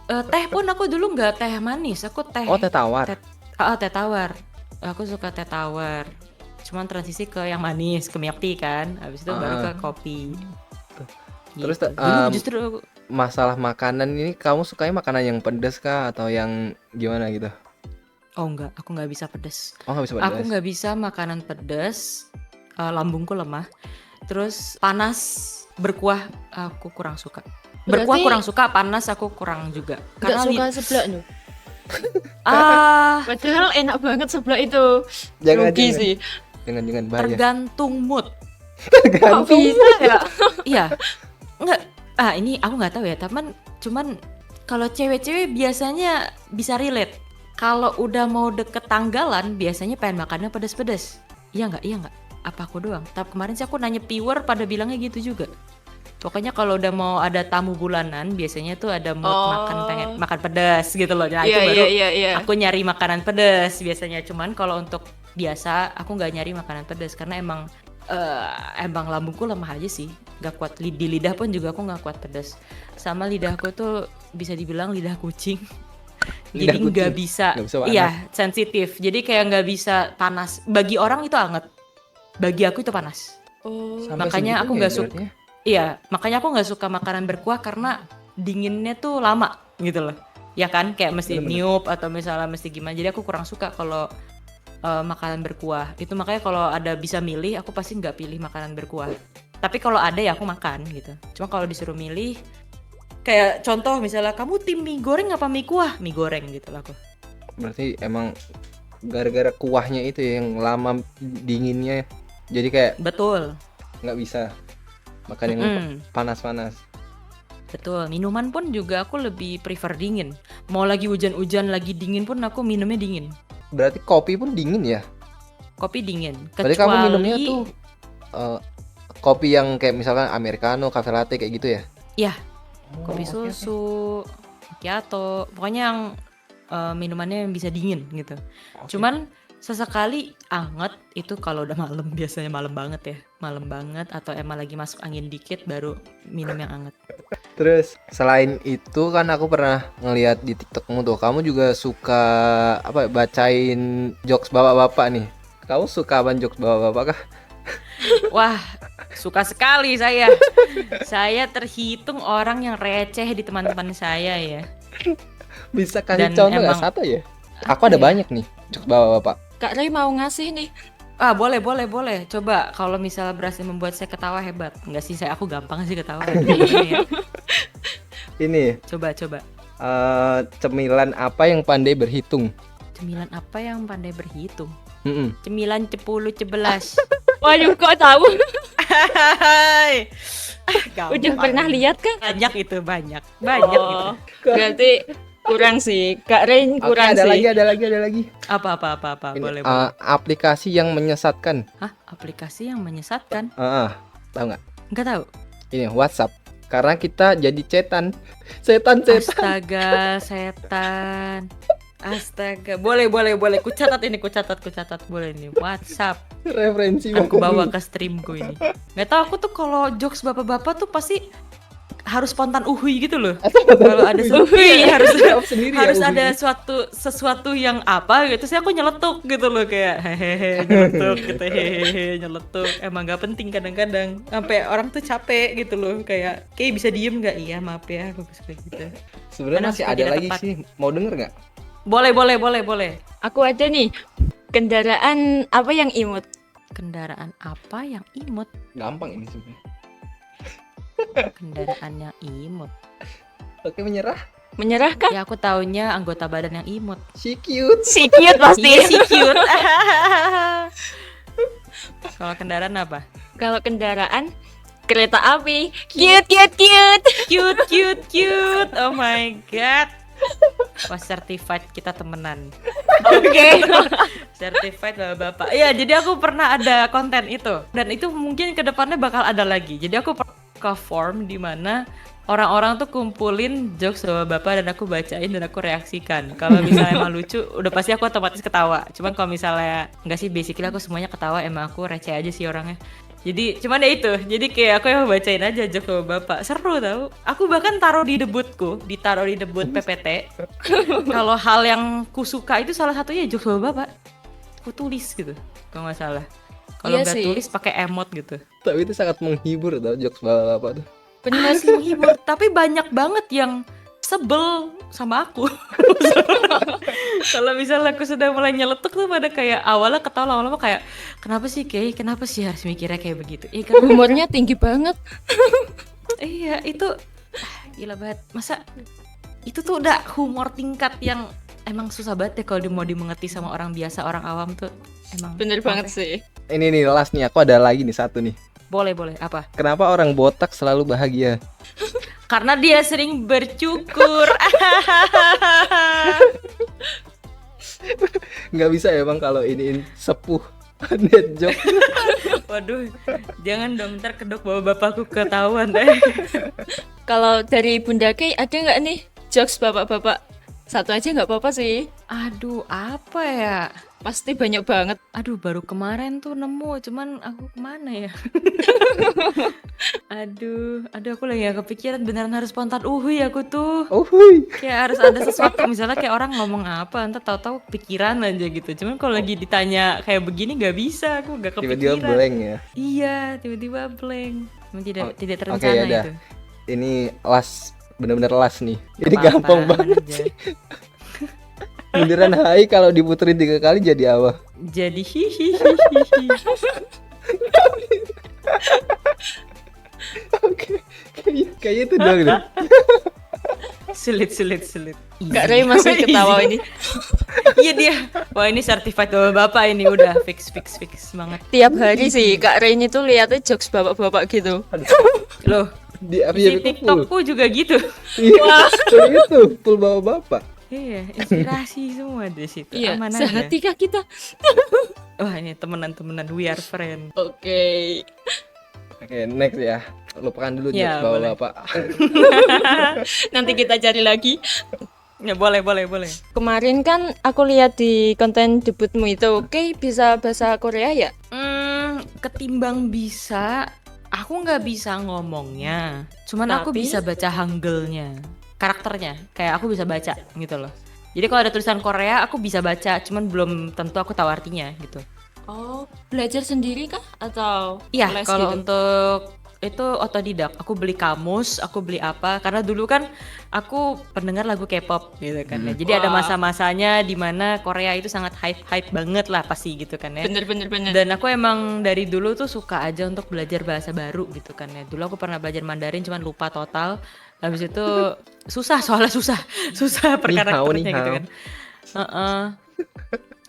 Teh pun aku dulu nggak teh manis, aku teh Oh, teh tawar. teh tawar. Aku suka teh tawar. Cuman transisi ke yang manis, ke milk tea kan. Habis itu baru ke kopi. Terus Gitu. Dulu justru masalah makanan ini kamu sukanya makanan yang pedas kah atau yang gimana gitu? enggak, aku nggak bisa pedas. Oh, nggak bisa pedas. Aku nggak bisa makanan pedas, lambungku lemah. Terus panas, berkuah aku kurang suka. Berkuah Berarti- kurang suka, panas aku kurang juga. Nggak suka li- seblak nih. ah Padahal enak banget seblak itu. Jangan, Rugi jangan. sih. Jangan bahaya. tergantung mood. Kok bisa ya? Iya, nggak. Ini aku nggak tahu ya, cuman kalau cewek-cewek biasanya bisa relate. Kalau udah mau deket tanggalan, biasanya pengen makannya pedas-pedas. Iya nggak? Apa aku doang? Tapi kemarin sih aku nanya viewer pada bilangnya gitu juga. Pokoknya kalau udah mau ada tamu bulanan, biasanya tuh ada mood pengen makan pedas gitu loh. Nah, itu baru Iya. aku nyari makanan pedas biasanya. Cuman kalau untuk biasa, aku nggak nyari makanan pedas karena emang lambungku lemah aja sih, nggak kuat di lidah pun juga aku nggak kuat pedas. Sama lidahku tuh bisa dibilang lidah kucing. Lidah Jadi nggak kucing, bisa, nggak bisa panas. iya sensitif. Jadi kayak nggak bisa panas. Bagi orang itu anget, bagi aku itu panas. Oh. Sampai Makanya aku segitunya nggak ya suka. berarti ya? Iya, makanya aku nggak suka makanan berkuah karena dinginnya tuh lama gitu loh. Ya kan, kayak mesti Bener-bener. niup atau misalnya mesti gimana. Jadi aku kurang suka kalau makanan berkuah. Itu makanya kalau ada bisa milih, aku pasti nggak pilih makanan berkuah. Tapi kalau ada ya aku makan gitu. Cuma kalau disuruh milih, kayak contoh misalnya kamu tim mie goreng apa mie kuah? Mie goreng gitu lah aku. Berarti emang gara-gara kuahnya itu ya, yang lama dinginnya. Jadi kayak Betul, nggak bisa makan yang panas-panas. betul. Minuman pun juga aku lebih prefer dingin. Mau lagi hujan-hujan, lagi dingin pun aku minumnya dingin. Berarti kopi pun dingin ya? Kopi dingin. Berarti kamu minumnya tuh kopi yang kayak misalkan americano, cafe latte kayak gitu ya? Iya, Oh, kopi oke, susu, macchiato, pokoknya yang minumannya yang bisa dingin gitu. Cuman sesekali anget itu kalau udah malam, biasanya malam banget atau emang lagi masuk angin dikit baru minum yang anget. Terus selain itu kan aku pernah ngeliat di TikTokmu tuh, kamu juga suka bacain jokes bapak-bapak nih. Kamu suka apa jokes bapak-bapak kah? Wah, suka sekali saya. Saya terhitung orang yang receh di teman-teman saya ya. Bisa kasih Dan contoh nggak emang- satu ya? Aku ada ya? banyak nih jokes bapak-bapak. Kak Ray mau ngasih nih. Boleh. Coba kalau misalnya berhasil membuat saya ketawa hebat. Enggak sih, aku gampang sih ketawa. Ya. Ini Coba. cemilan apa yang pandai berhitung? Cemilan apa yang pandai berhitung? Mm-mm. Cemilan 10 11. Waduh, kok tahu? Hai. Udah pernah lihat kan? Banyak itu. Oh, berarti kurang sih. Kak Ray Oke, kurang ada sih. lagi. Apa. Ini, Boleh. aplikasi yang menyesatkan. Hah? Aplikasi yang menyesatkan? Tahu nggak? Enggak tahu. Ini WhatsApp. Karena kita jadi setan. Astaga, setan. Astaga, boleh. Kucatat boleh nih. WhatsApp. Referensi Aku bawa ke streamku ini. Nggak tahu, aku tuh kalau jokes bapak-bapak tuh pasti harus spontan uhui gitu loh. Kalau ada Uhui. harus sendiri ya, harus uhui. ada sesuatu yang apa gitu. Sih aku nyeletuk gitu loh, kayak hehehe nyeletuk gitu, hehehe nyeletuk. Emang nggak penting kadang-kadang. Sampai orang tuh capek gitu loh, kayak bisa diem nggak? Iya maaf ya, aku suka gitu. Sebenarnya Kadang masih suka ada tidak lagi tepat. sih. Mau denger nggak? Boleh. Aku ada nih. Kendaraan apa yang imut? Kendaraan apa yang imut? Gampang ini sebenarnya. Kendaraan yang imut. Oke, menyerah. Menyerah kah? Ya aku taunya anggota badan yang imut. Si cute. Si cute pasti. Iya sih cute. Kalau kendaraan apa? Kalau kendaraan kereta api. Cute, cute, cute. Cute, cute, cute. Oh my god. Wah, certified kita temenan. Oke. Certified bapak-bapak. Iya, jadi aku pernah ada konten itu. Dan itu mungkin ke depannya bakal ada lagi. Jadi aku ke form di mana orang-orang tuh kumpulin jokes bapak-bapak dan aku bacain dan aku reaksikan. Kalau misalnya emang lucu, udah pasti aku otomatis ketawa. Cuman kalau misalnya enggak sih, basically aku semuanya ketawa, emang aku receh aja sih orangnya. Jadi cuman ya itu, jadi kayak aku yang bacain aja jokes bapak. Seru tau. Aku bahkan taruh di debutku, ditaruh di debut PPT. Kalau hal yang ku suka itu salah satunya jokes bapak. Aku tulis gitu, kalau nggak salah. Kalau Iya nggak sih. tulis pakai emot gitu. Tapi itu sangat menghibur tau jokes bapak tuh. Bener sih menghibur, tapi banyak banget yang sebel sama aku. Kalau misalnya aku sudah mulai nyeletuk tuh pada kayak awalnya ketawa, lama-lama kayak kenapa sih harus mikirnya kayak begitu? Iya kan? Humornya tinggi banget. Iya itu gila banget. Masa itu tuh udah humor tingkat yang emang susah banget ya kalau mau dimengerti sama orang biasa, orang awam tuh emang. Bener banget sih. Ini nih last nih, aku ada lagi nih satu nih. Boleh apa? Kenapa orang botak selalu bahagia? Karena dia sering bercukur. Nggak bisa ya bang kalau iniin sepuh net joke. Waduh, jangan dong ntar kedok bawa bapakku ketahuan. Kalau dari Bunda Kay ada nggak nih jokes bapak-bapak? Satu aja nggak apa-apa sih. Aduh, apa ya? Pasti banyak banget. Aduh, baru kemarin tuh nemu, cuman aku kemana ya? aduh, aku lagi gak kepikiran, beneran harus spontan uhui aku tuh. Oh hui. Kayak harus ada sesuatu, misalnya kayak orang ngomong apa, entar tahu-tahu pikiran aja gitu. Cuman kalau lagi ditanya kayak begini gak bisa, aku gak Tiba-tiba kepikiran. blank ya. Iya, tiba-tiba blank. Emang tidak Oke, terencana ya udah. itu. Ini last, bener-bener last nih. Ini Apa-apa, gampang aman banget aja. sih. Beneran hai kalau diputerin 3 kali jadi apa? Jadi hihihi. Oke, kayaknya itu doang deh. Sulit. Kak Ray masih ketawa ini. Iya dia. Wah ini certified bapak ini udah fix banget. Tiap hari sih Kak Ray ini tuh lihatnya jokes bapak-bapak gitu. Loh, Di di FYP ku full. TikTokku juga gitu. Iya, itu full bapak-bapak. Iya, inspirasi semua di situ. Iya, Aman aja. sehatikah kita? Wah ini temenan, we are friend. Oke. Oke, next ya. Lupakan dulu Ya, jokes boleh. bapak-bapak. Nanti kita cari lagi. Ya boleh. Kemarin kan aku lihat di konten debutmu itu, oke bisa bahasa Korea ya? Ketimbang bisa, aku nggak bisa ngomongnya. Cuman aku Tapi- bisa baca hanggelnya, karakternya. Kayak aku bisa baca gitu loh. Jadi kalau ada tulisan Korea, aku bisa baca. Cuman belum tentu aku tahu artinya gitu. Oh, belajar sendiri kah atau Iya, les kalau gitu? untuk itu otodidak. Aku beli kamus, aku beli apa? Karena dulu kan aku pendengar lagu K-pop gitu kan ya. Jadi ada Wah. masa-masanya di mana Korea itu sangat hype banget lah pasti gitu kan ya. Bener. Dan aku emang dari dulu tuh suka aja untuk belajar bahasa baru gitu kan ya. Dulu aku pernah belajar Mandarin cuman lupa total. Habis itu susah per Ni hao, karakternya ni gitu hao. kan. Heeh.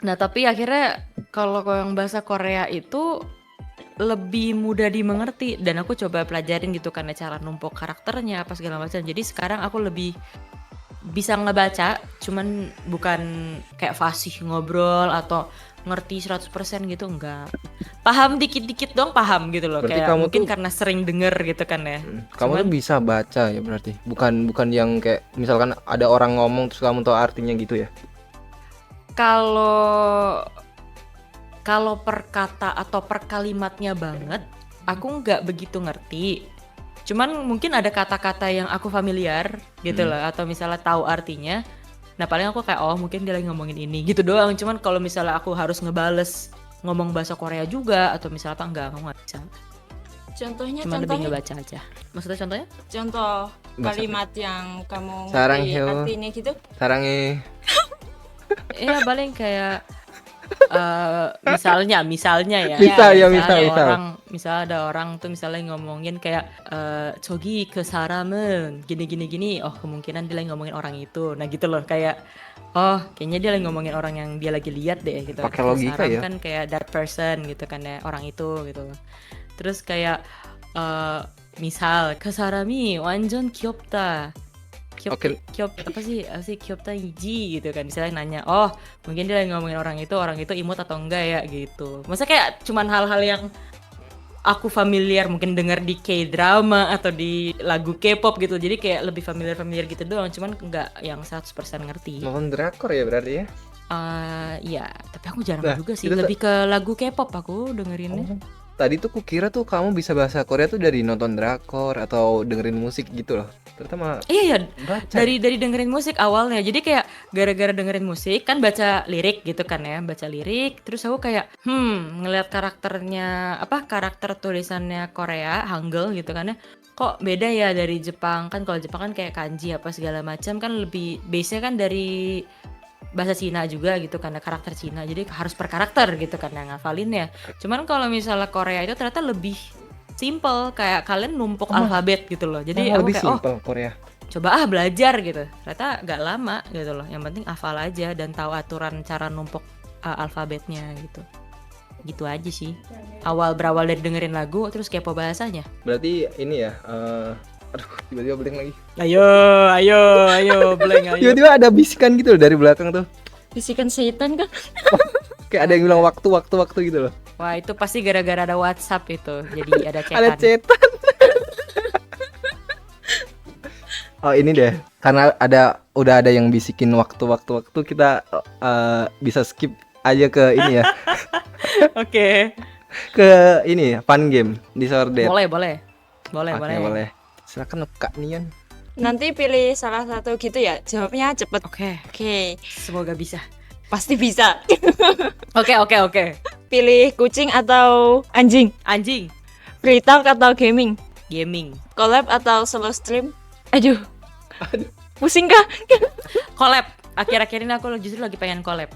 Nah tapi akhirnya kalau yang bahasa Korea itu lebih mudah dimengerti dan aku coba pelajarin gitu kan ya, cara numpuk karakternya apa segala macam. Jadi sekarang aku lebih bisa ngebaca, cuman bukan kayak fasih ngobrol atau ngerti 100% gitu, enggak. Paham dikit-dikit dong, paham gitu loh. Berarti Kayak kamu mungkin tuh- karena sering denger gitu kan ya. Kamu Cuman- tuh bisa baca ya berarti. Bukan yang kayak misalkan ada orang ngomong terus kamu tahu artinya gitu ya. Kalau per kata atau per kalimatnya banget, aku nggak begitu ngerti. Cuman mungkin ada kata-kata yang aku familiar gitu loh, atau misalnya tahu artinya. Nah paling aku kayak oh mungkin dia lagi ngomongin ini gitu doang. Cuman kalau misalnya aku harus ngebales ngomong bahasa Korea juga atau misalnya apa enggak, aku nggak bisa. Contohnya, Cuman lebih ngebaca aja. Maksudnya contohnya? contoh Bahasa kalimat yang kamu Sarang ngerti hyo. artinya gitu. Sarangnya Iya paling kayak Misalnya ya. Misal ya, Misalnya misal. misalnya ada orang tuh misalnya ngomongin kayak 저기 그 사람은 gini. Oh, kemungkinan dia lagi ngomongin orang itu. Nah, gitu loh kayak oh, kayaknya dia lagi ngomongin orang yang dia lagi lihat deh gitu. Pakai 그 logika 사람 ya. kan kayak that person gitu kan ya, orang itu gitu. Terus kayak misal 그 사람이 완전 귀엽다. Oke. Apa sih kyopta iji gitu kan, misalnya nanya oh mungkin dia lagi ngomongin orang itu imut atau enggak ya gitu. Maksudnya kayak cuman hal-hal yang aku familiar mungkin denger di K-drama atau di lagu K-pop gitu, jadi kayak lebih familiar gitu doang, cuman enggak yang 100% ngerti. Nonton drakor ya berarti ya. Iya, tapi aku jarang Nah, juga sih, itu lebih ke lagu K-pop aku dengerinnya. Tadi tuh kukira tuh kamu bisa bahasa Korea tuh dari nonton drakor atau dengerin musik gitu loh. Ternyata malah Iya, baca. dari dengerin musik awalnya. Jadi kayak gara-gara dengerin musik kan baca lirik gitu kan ya, baca lirik terus aku kayak ngelihat karakter tulisannya Korea, Hangul gitu kan ya. Kok beda ya dari Jepang? Kan kalau Jepang kan kayak kanji apa segala macam kan lebih base-nya kan dari bahasa Cina juga gitu karena karakter Cina. Jadi harus per karakter gitu kan yang ngafalinnya. Cuman kalau misalnya Korea itu ternyata lebih simple, kayak kalian numpuk alfabet gitu loh. Jadi aku lebih kayak simpel Korea. coba belajar gitu. Ternyata gak lama gitu loh. Yang penting hafal aja dan tahu aturan cara numpuk alfabetnya gitu. Gitu aja sih. Berawal dari dengerin lagu terus kepo bahasanya. Berarti ini ya. Aduh, tiba-tiba blank lagi. Ayo, blank ayo. Tiba-tiba ada bisikan gitu loh dari belakang tuh. Bisikan setan kan? Kayak ada yang bilang waktu gitu loh. Wah, itu pasti gara-gara ada WhatsApp itu. Jadi ada chatan. Ada cetan. Oh ini deh, karena udah ada yang bisikin waktu kita bisa skip aja ke ini ya. Oke. Ke ini fun game disorder. Boleh. Boleh. Silakan Kak Nian. Nanti pilih salah satu gitu ya. Jawabnya cepet. Oke. Oke, Semoga bisa. pasti bisa. Oke. Pilih kucing atau anjing? Anjing, Free talk atau gaming? gaming, Collab atau solo stream? Aduh. Pusing kah? collab. Akhir-akhir ini aku justru lagi pengen collab.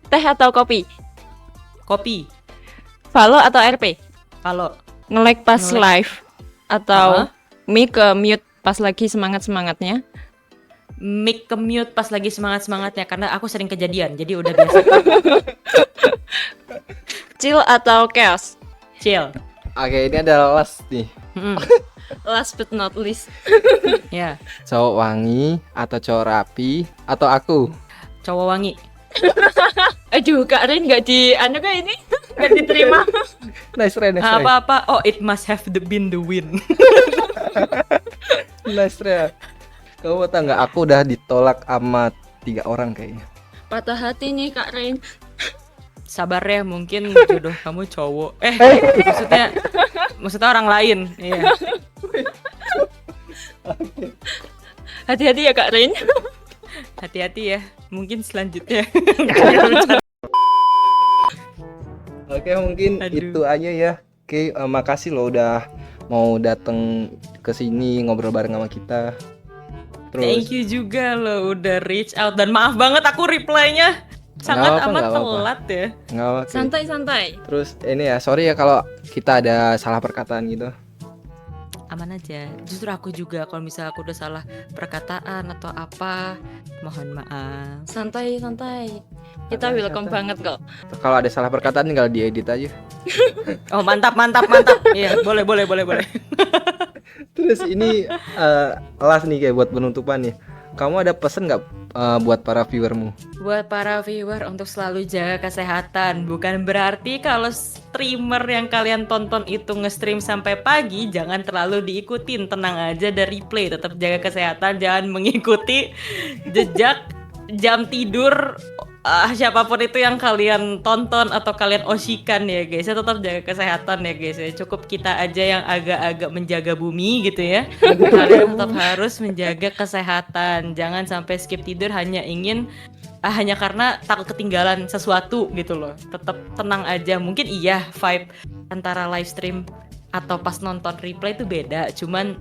Teh atau kopi? Kopi, Follow atau RP? kalau Nge-lag pas Nge-lag. live? Atau mic ke mute pas lagi semangat-semangatnya? mic ke mute pas lagi semangat-semangatnya karena aku sering kejadian, jadi udah biasa. Chill atau chaos? Chill. Oke, ini ada last nih. Last but not least. Ya, Cowok wangi atau cowok rapi atau aku? cowok wangi. Aduh, Kak Rin nggak di kah ini? Nggak diterima. Nice try. Apa-apa? Oh, it must have been the win. Nice try. Kamu tahu nggak? Aku udah ditolak sama 3 orang kayaknya. Patah hati nih Kak Rin. Sabar ya, mungkin jodoh kamu cowok. Maksudnya orang lain. Iya. Hati-hati ya Kak Rin. Hati-hati ya. Mungkin selanjutnya. Oke, mungkin Aduh. itu aja ya. Oke, makasih lo udah mau datang ke sini ngobrol bareng sama kita. Terus Thank you juga lo udah reach out dan maaf banget aku reply-nya sangat Nggak apa-apa, amat nggak apa-apa. telat ya. nggak apa. Santai-santai. Terus ini ya, sorry ya kalau kita ada salah perkataan gitu. Aman aja. Justru aku juga kalau misalnya aku udah salah perkataan atau apa, mohon maaf. Santai-santai. Kita Santai, welcome santai. banget kok. Kalau ada salah perkataan tinggal diedit aja. Oh, mantap. Iya, boleh. Terus ini last nih kayak buat penutupan nih. Kamu ada pesan nggak buat para viewermu? Buat para viewer untuk selalu jaga kesehatan. Bukan berarti kalau streamer yang kalian tonton itu nge-stream sampai pagi, jangan terlalu diikutin. Tenang aja, ada replay. Tetap jaga kesehatan, jangan mengikuti jejak jam tidur siapapun itu yang kalian tonton atau kalian osikan ya guys. Ya, tetap jaga kesehatan ya guys ya. Cukup kita aja yang agak-agak menjaga bumi gitu ya. Kalian tetap harus menjaga kesehatan. Jangan sampai skip tidur hanya karena takut ketinggalan sesuatu gitu loh. Tetap tenang aja. Mungkin iya vibe antara live stream atau pas nonton replay itu beda. Cuman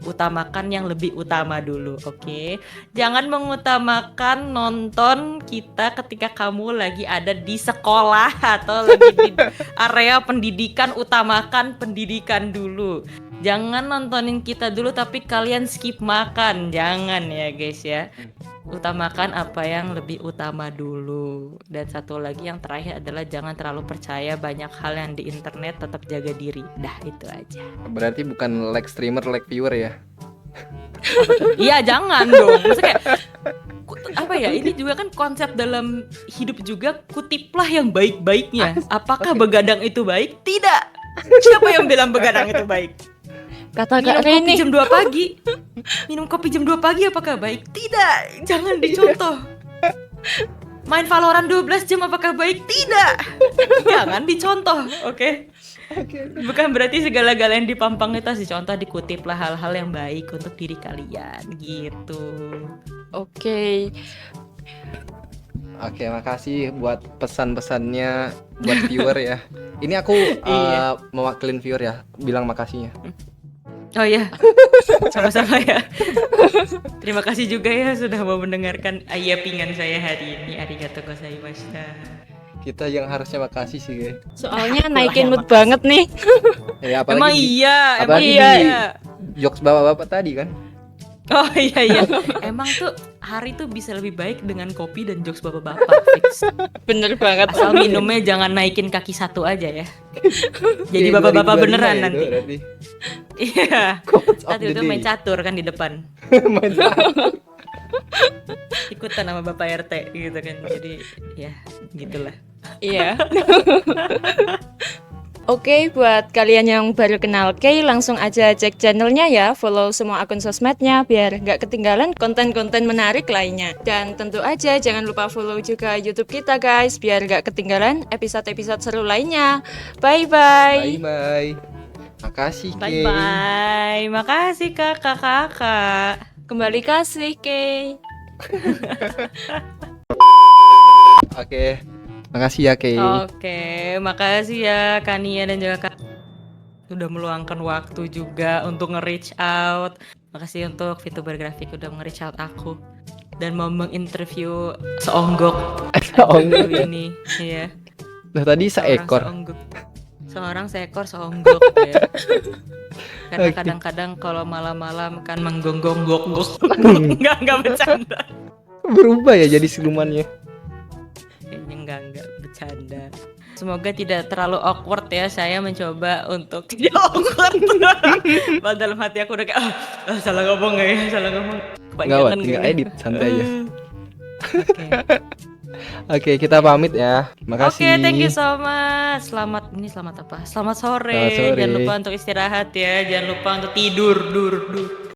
utamakan yang lebih utama dulu, oke? Jangan mengutamakan nonton kita ketika kamu lagi ada di sekolah atau lagi di area pendidikan, utamakan pendidikan dulu. Jangan nontonin kita dulu tapi kalian skip makan, jangan ya guys ya. Utamakan apa yang lebih utama dulu. Dan satu lagi yang terakhir adalah jangan terlalu percaya banyak hal yang di internet, tetap jaga diri. Dah itu aja. Berarti bukan like streamer, like viewer ya? Iya jangan dong. Maksudnya kayak apa ya, ini juga kan konsep dalam hidup juga, kutiplah yang baik-baiknya. Apakah begadang itu baik? Tidak. Siapa yang bilang begadang itu baik? Kata Minum Kak kopi Rini. jam 2 pagi. Minum kopi jam 2 pagi apakah baik? Tidak. Jangan dicontoh. Main Valorant 12 jam apakah baik? Tidak. Jangan dicontoh, oke? Bukan berarti segala-gala yang dipampang itu harus dicontoh, dikutiplah hal-hal yang baik untuk diri kalian gitu. Oke. Oke, makasih buat pesan-pesannya buat viewer ya. Ini aku Iya. mewakilin viewer ya, bilang makasihnya. Oh iya, sama-sama ya. Terima kasih juga ya sudah mau mendengarkan ayapingan saya hari ini. Arigatou gozaimashita. Kita yang harusnya makasih sih, guys. Soalnya Akulah naikin yang mood banget nih. Ya Emang iya, emang apalagi iya. di jokes bapak-bapak tadi kan. Oh iya. Emang tuh hari tuh bisa lebih baik dengan kopi dan jokes bapak-bapak. Fix. Bener banget. Asal minumnya jangan naikin kaki satu aja ya. Jadi Kayak bapak-bapak 2025 beneran ya nanti. itu berarti. Iya. Quotes of Tadi the itu day. main catur kan di depan. Main catur. Ikutan sama Bapak RT gitu kan. Jadi ya gitulah. Iya. Oke, buat kalian yang baru kenal Kay, langsung aja cek channelnya ya, follow semua akun sosmednya biar nggak ketinggalan konten-konten menarik lainnya. Dan tentu aja jangan lupa follow juga YouTube kita guys, biar nggak ketinggalan episode-episode seru lainnya. Bye-bye. Bye-bye. Makasih, Bye Kay. bye. Makasih kakak-kakak. Kembali kasih Kay. Oke. Makasih ya, Kay. Oke, makasih ya Kania dan juga Kak udah meluangkan waktu juga untuk nge-reach out. Makasih untuk VTuber Grafik udah nge-reach out aku dan mau menginterview seonggok Seonggok ya. ini. Iya. Nah, tadi seekor. Seorang seekor seonggok ya. Karena Oke. kadang-kadang kalau malam-malam kan menggonggong-gonggok. Enggak bercanda. Berubah ya jadi silumannya. Kayaknya enggak bercanda. Semoga tidak terlalu awkward ya. Saya mencoba untuk tidak awkward. Padahal dalam hati aku udah kayak salah ngomong nggak ya, salah ngomong. Enggak, Wat, Kebanyakan tinggal kayaknya. edit santai aja. Oke. Oke, kita pamit ya. Makasih. Oke, thank you so much. Selamat apa? Selamat sore. Selamat sore. Jangan lupa untuk istirahat ya. Jangan lupa untuk tidur, dur.